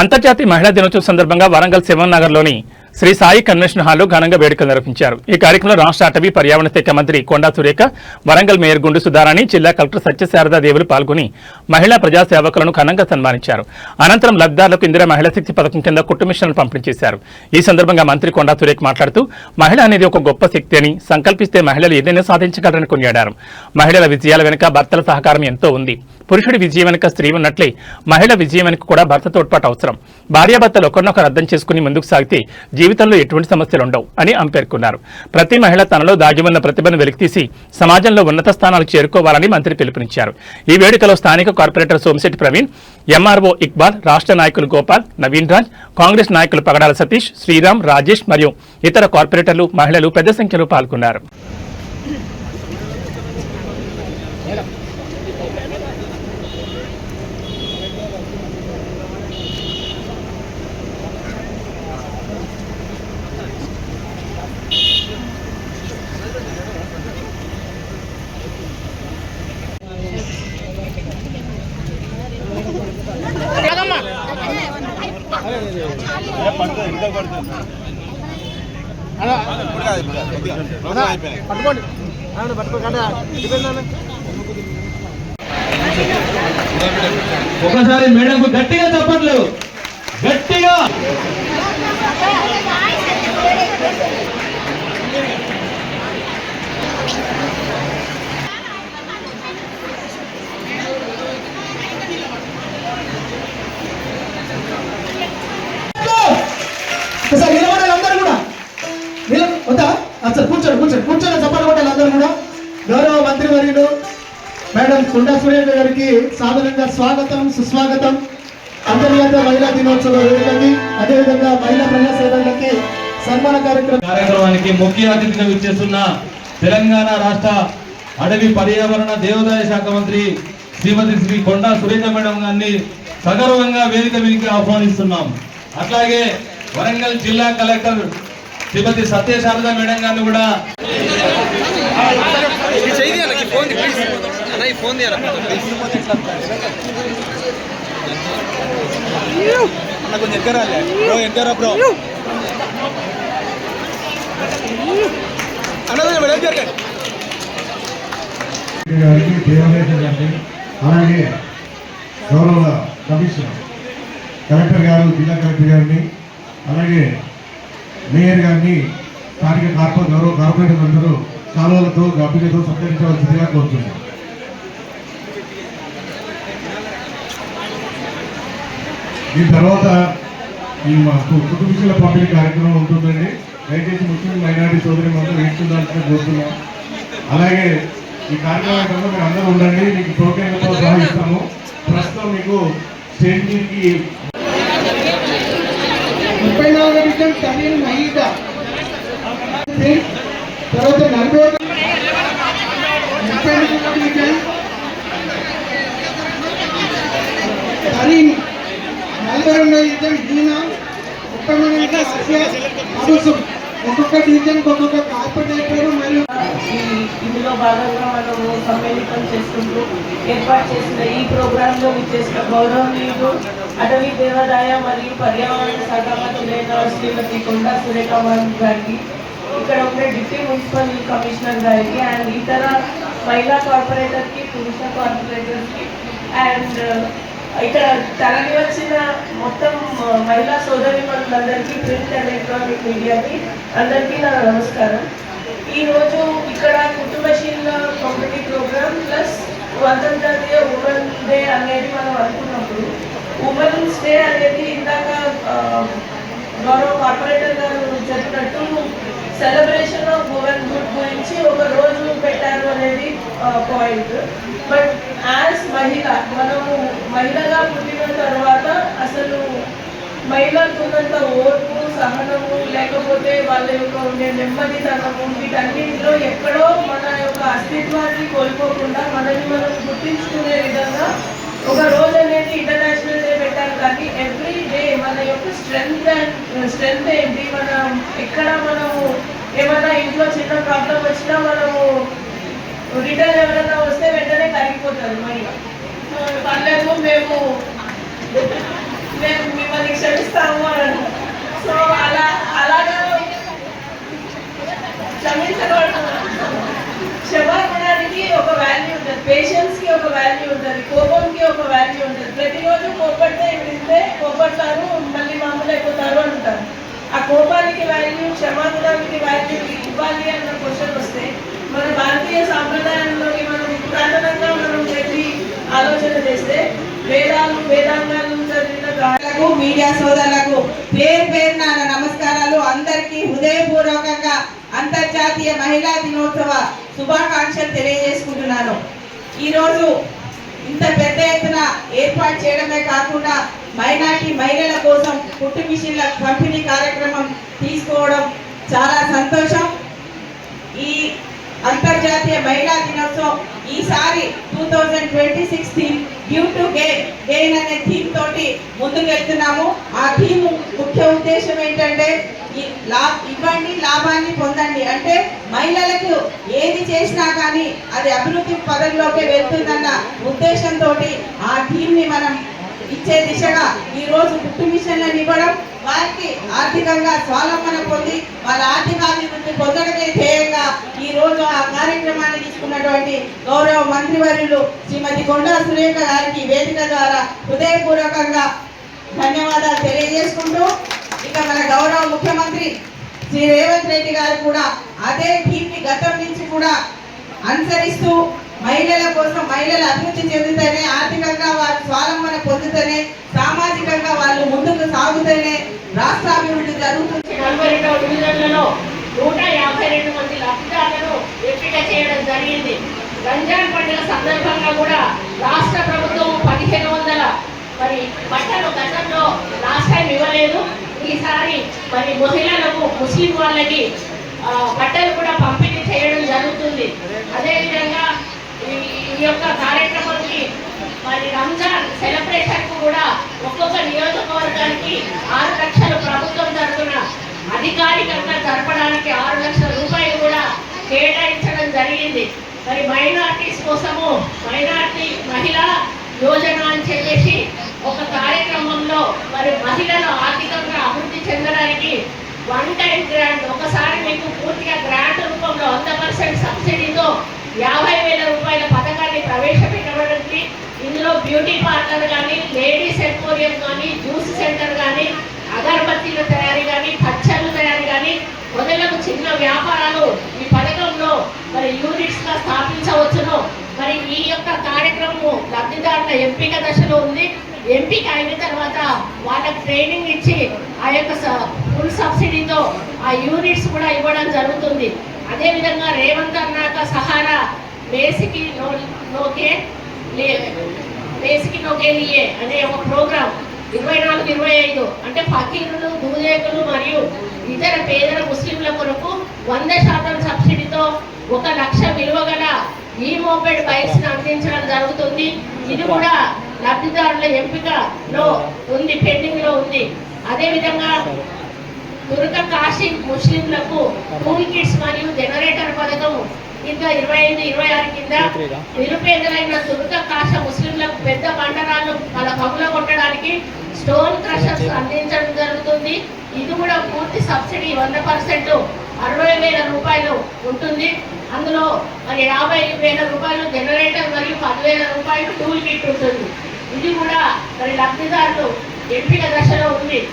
అంతర్జాతీయ మహిళా దినోత్సవం సందర్భంగా వరంగల్ శివన్ నగర్లోని శ్రీ సాయి కన్వెన్షన్ హాల్లో ఘనంగా వేడుకలు నిర్వహించారు. ఈ కార్యక్రమంలో రాష్ట్ర అటవీ పర్యావరణ శాఖ మంత్రి కొండా సురేఖ, వరంగల్ మేయర్ గుండు సుధారాణి, జిల్లా కలెక్టర్ సత్యశారదాదేవులు పాల్గొని మహిళా ప్రజా సేవకులను ఘనంగా సన్మానించారు. అనంతరం లబ్ధిదారులకు ఇందిరా మహిళా శక్తి పథకం కింద కుట్టు మిషన్లు పంపిణీ చేశారు. ఈ సందర్భంగా మంత్రి కొండా సురేఖ మాట్లాడుతూ మహిళ అనేది ఒక గొప్ప శక్తి అని, సంకల్పిస్తే మహిళలు ఏదైనా సాధించగలరని కొనియాడారు. మహిళల విజయాల వెనుక భర్తల సహకారం ఎంతో ఉంది. పురుషుడి విజయం వెనుక స్త్రీ ఉన్నట్లే మహిళ విజయం వెనుక కూడా భర్త తోడ్పాటు అవసరం. భార్యాభర్తలు ఒకరినొకరు అర్థం చేసుకుని ముందుకు సాగితే జీవితంలో ఎటువంటి సమస్యలు ఉండవు అని ఆమె పేర్కొన్నారు. ప్రతి మహిళ తనలో దాగి ఉన్న ప్రతిభను వెలికితీసి సమాజంలో ఉన్నత స్థానాలు చేరుకోవాలని మంత్రి పిలుపునిచ్చారు. ఈ వేడుకలో స్థానిక కార్పొరేటర్ సోమిశెట్టి ప్రవీణ్, ఎంఆర్ఓ ఇక్బాల్, రాష్ట్ర నాయకులు గోపాల్, నవీన్ రాజ్, కాంగ్రెస్ నాయకులు పగడాల సతీష్, శ్రీరామ్, రాజేష్ మరియు ఇతర కార్పొరేటర్లు, మహిళలు పెద్ద సంఖ్యలో పాల్గొన్నారు. ఒకసారి మేడంకు గట్టిగా చప్పట్లు, గట్టిగా. అందరూ కూడా వద్దా అసలు కూర్చొని చప్పట్లు కొట్టాలి అందరూ కూడా. గౌరవ మంత్రి వర్యులు మేడం కొండా సురేఖ గారికి సాధారణంగా స్వాగతం, సుస్వాగతం. అంతర్జాతీయ మహిళా దినోత్సవ వేడుకకి, అదేవిధంగా మహిళా ప్రజా సేవలకి సన్మాన కార్యక్రమానికి ముఖ్య అతిథిగా విచ్చేస్తున్న తెలంగాణ రాష్ట్ర అటవీ పర్యావరణ దేవాదాయ శాఖ మంత్రి శ్రీమతి శ్రీ కొండా సురేఖ మేడం గారిని సగర్వంగా వేదిక మీదకి ఆహ్వానిస్తున్నాం. అట్లాగే వరంగల్ జిల్లా కలెక్టర్ శ్రీమతి సత్యశారద మేడం గారిని కూడా అలాగే గౌరవ కమిషనర్ కలెక్టర్ గారు, జిల్లా కలెక్టర్ గారిని, అలాగే మేయర్ గారిని, స్థానిక గౌరవ కార్పొరేటర్ అందరూ కాలువలతో గబ్బిలతో సత్కరించవలసిందిగా కోరుతున్నాం. దీని తర్వాత ఈ మాకు కుటుంబీకుల పంపిణీ కార్యక్రమం ఉంటుందండి. దయచేసి ముస్లిం మైనారిటీ సోదరి మందరూ వీక్షించాల్సిన కోరుతున్నాం. అలాగే ఈ కార్యక్రమంలో మీరు అందరూ ఉండండి, మీకు టోకెన్లతో సహా ఇస్తాము. ప్రస్తుతం మీకు స్టేజ్ మీదకి 34 డివిజన్ తమిళ మహిళ, తర్వాత 40 డివిజన్ కరీం, 42 డివిజన్ హీనా, 30 ఒక్కొక్క డివిజన్ ఒక్కొక్క కార్పొరేటర్ మరియు ఇందులో భాగంగా మనము సమ్మేళనం చేసుకుంటూ ఏర్పాటు చేసిన ఈ ప్రోగ్రాంలో విచ్చేసిన గౌరవనీయులు అటవీ దేవాదాయ మరియు పర్యావరణ శాఖ మంత్రులైన శ్రీమతి కొండా సురేఖ గారికి, ఇక్కడ ఉండే డిప్యూటీ మున్సిపల్ కమిషనర్ గారికి అండ్ ఇతర మహిళా కార్పొరేటర్కి, పురుష కార్పొరేటర్కి అండ్ ఇక్కడ తరలి వచ్చిన మొత్తం మహిళా సోదరిమణులందరికీ, ప్రింట్ అండ్ ఎలక్ట్రానిక్ మీడియాకి అందరికీ నా నమస్కారం. ఈరోజు ఇక్కడ కుట్టు మెషిన్ల పంపిణీ ప్రోగ్రామ్ ప్లస్ అంతర్జాతీయ ఉమెన్ డే అనేది మనం అనుకున్నప్పుడు, ఉమెన్స్ డే అనేది ఇందాక గౌరవ కార్పొరేటర్ గారు చెప్పినట్టు సెలబ్రేషన్ ఆఫ్ ఉమెన్హుడ్ గురించి ఒక రోజు పెట్టారు అనేది పాయింట్. బట్ యాజ్ మహిళ, మనము మహిళగా పుట్టిన తర్వాత అసలు మహిళలకు ఉన్నంత ఓర్పు, సహనము, లేకపోతే వాళ్ళ యొక్క ఉండే నెమ్మదితనము, వీటన్నింటిలో ఎక్కడో మన యొక్క అస్తిత్వాన్ని కోల్పోకుండా మనల్ని మనం గుర్తించుకునే విధంగా ఒక రోజు అనేది ఇంటర్నేషనల్ డే పెట్టారు. కానీ ఎవ్రీ డే మన యొక్క స్ట్రెంగ్త్ ఏంటి, మనం ఎక్కడ మనము ఏమైనా ఇంట్లో చిన్న ప్రాబ్లం వచ్చినా మనము రిటర్న్ ఎవరైనా వస్తే వెంటనే కరిగిపోతారు మహిళ. పర్లేదు, మేము మిమ్మల్ని క్షమిస్తాము అని అంటారు. సో అలాగా క్షమాపణకి ఒక వాల్యూ ఉంటుంది, పేషెన్స్కి ఒక వాల్యూ ఉంటుంది, కోపంకి ఒక వాల్యూ ఉంటుంది. ప్రతిరోజు కోపడితే ఇస్తే కోపడతారు, మళ్ళీ మామూలు అయిపోతారు అంటారు. ఆ కోపానికి వాల్యూ, క్షమాగుణానికి వాల్యూ ఇవ్వాలి అన్న క్వశ్చన్ వస్తే మన భారతీయ సాంప్రదాయంలోకి మనం పురాతనంగా మనం వెళ్ళి ఆలోచన చేస్తే వేదాంగాలు చదివిన మీడియా సోదరులకు పేరు పేరున నమస్కారాలు. అందరికీ హృదయపూర్వకంగా అంతర్జాతీయ మహిళా దినోత్సవ శుభాకాంక్షలు తెలియజేసుకుంటున్నాను. ఈరోజు ఇంత పెద్ద ఎత్తున ఏర్పాటు చేయడమే కాకుండా మైనార్టీ మహిళల కోసం కుట్టు మిషన్ల పంపిణీ కార్యక్రమం తీసుకోవడం చాలా సంతోషం. ఈ అంతర్జాతీయ మహిళా దినోత్సవం ఈసారి 2026 థీమ్ డ్యూ టు గెయిన్ అనే థీమ్ తోటి ముందుకెళ్తున్నాము. ఆ థీమ్ ముఖ్య ఉద్దేశం ఏంటంటే ఇవ్వండి లాభాన్ని పొందండి. అంటే మహిళలకు ఏది చేసినా కానీ అది అభివృద్ధి పదంలోకి వెళ్తుందన్న ఉద్దేశంతో ఆ థీమ్ ని మనం ఇచ్చే దిశగా ఈ రోజు కుట్టు మిషన్లను ఇవ్వడం, వారికి ఆర్థికంగా స్వావలంబన పొంది వాళ్ళ ఆర్థికాభివృద్ధి పొందడమే ధ్యేయంగా ఈ రోజు ఆ కార్యక్రమాన్ని తీసుకున్నటువంటి గౌరవ మంత్రివర్యులు శ్రీమతి కొండా సురేఖ గారికి వేదిక ద్వారా హృదయపూర్వకంగా ధన్యవాదాలు తెలియజేసుకుంటూ, ఇక మన గౌరవ ముఖ్యమంత్రి శ్రీ రేవంత్ రెడ్డి గారు కూడా అదే థీమ్ని గతం నుంచి కూడా అనుసరిస్తూ మహిళల కోసం మహిళలు అభివృద్ధి చెందుతూనే, ఆర్థికంగా వారు స్వావలంబన పొందుతూనే, సామాజికంగా వాళ్ళు ముందుకు సాగుతూనే రాష్ట్రాభివృద్ధి జరుగుతుంది. 42 డివిజన్లలో 152 మంది లబ్ధిదారులను ఎంపిక చేయడం జరిగింది. రంజాన్ పండుగ సందర్భంగా కూడా రాష్ట్ర ప్రభుత్వం 1500 మరి బట్టలు గతంలో లాస్ట్ టైం ఇవ్వలేదు. ఈసారి మరి మహిళలకు, ముస్లిం వాళ్ళకి బట్టలు కూడా పంపిణీ చేయడం జరుగుతుంది. అదేవిధంగా ఈ యొక్క కార్యక్రమానికి మరి రంజాన్ సెలబ్రేషన్ కు కూడా ఒక్కొక్క నియోజకవర్గానికి 6 లక్షలు ప్రభుత్వం తరఫున అధికారికంగా జరపడానికి 6 లక్షల రూపాయలు కూడా కేటాయించడం జరిగింది. మరి మైనార్టీస్ కోసము మైనార్టీ మహిళా యోజన అని చెప్పేసి ఒక కార్యక్రమంలో మరి మహిళలు ఆర్థికంగా అభివృద్ధి చెందడానికి 1 టైం గ్రాంట్, ఒకసారి మీకు పూర్తిగా గ్రాంట్ రూపంలో 100% సబ్సిడీతో 50,000 రూపాయల పథకాన్ని ప్రవేశపెట్టబడింది. ఇందులో బ్యూటీ పార్లర్ కానీ, లేడీస్ ఎంపోరియం కానీ, జ్యూస్ సెంటర్ కానీ, అగరబత్తీల తయారీ కానీ, పచ్చళ్ళు తయారీ కానీ మొదలగు చిన్న వ్యాపారాలు ఈ పథకంలో మరి యూనిట్స్ గా స్థాపించవచ్చును. మరి ఈ యొక్క కార్యక్రమం లబ్ధిదారుల ఎంపిక దశలో ఉంది. ఎంపిక అయిన తర్వాత వాళ్ళకి ట్రైనింగ్ ఇచ్చి ఆ యొక్క ఫుల్ సబ్సిడీతో ఆ యూనిట్స్ కూడా ఇవ్వడం జరుగుతుంది. అదేవిధంగా రేవంత్ అన్నాక సహారా బేసిక్ నోకే అనే ఒక ప్రోగ్రాం 24-25 అంటే ఫకీరులు, దూదేకులు మరియు ఇతర పేదల ముస్లింల కొరకు 100% సబ్సిడీతో 1 లక్ష విలువ గల ఈ మోపెడ్ బైక్స్ అందించడం జరుగుతుంది. ఇది కూడా లబ్ధిదారుల ఎంపికలో ఉంది, పెండింగ్ లో ఉంది. అదేవిధంగా తురక కాశీ ముస్లింలకు టూల్ కిట్స్ మరియు జనరేటర్ పథకం ఇంకా 25-26 కింద నిరుపేదలైన తురక కాశ ముస్లింలకు పెద్ద బండరాళ్ళు వాళ్ళ పగుల కొట్టడానికి స్టోన్ క్రషర్స్ అందించడం జరుగుతుంది. ఇది కూడా పూర్తి సబ్సిడీ 100% 60,000 రూపాయలు ఉంటుంది. అందులో మరి 50,000 రూపాయలు జనరేటర్ మరియు 10,000 రూపాయలు టూల్ కిట్ ఉంటుంది. ఇది కూడా మరి లబ్ధిదారులు ఎంపిక దశలో ఉంది.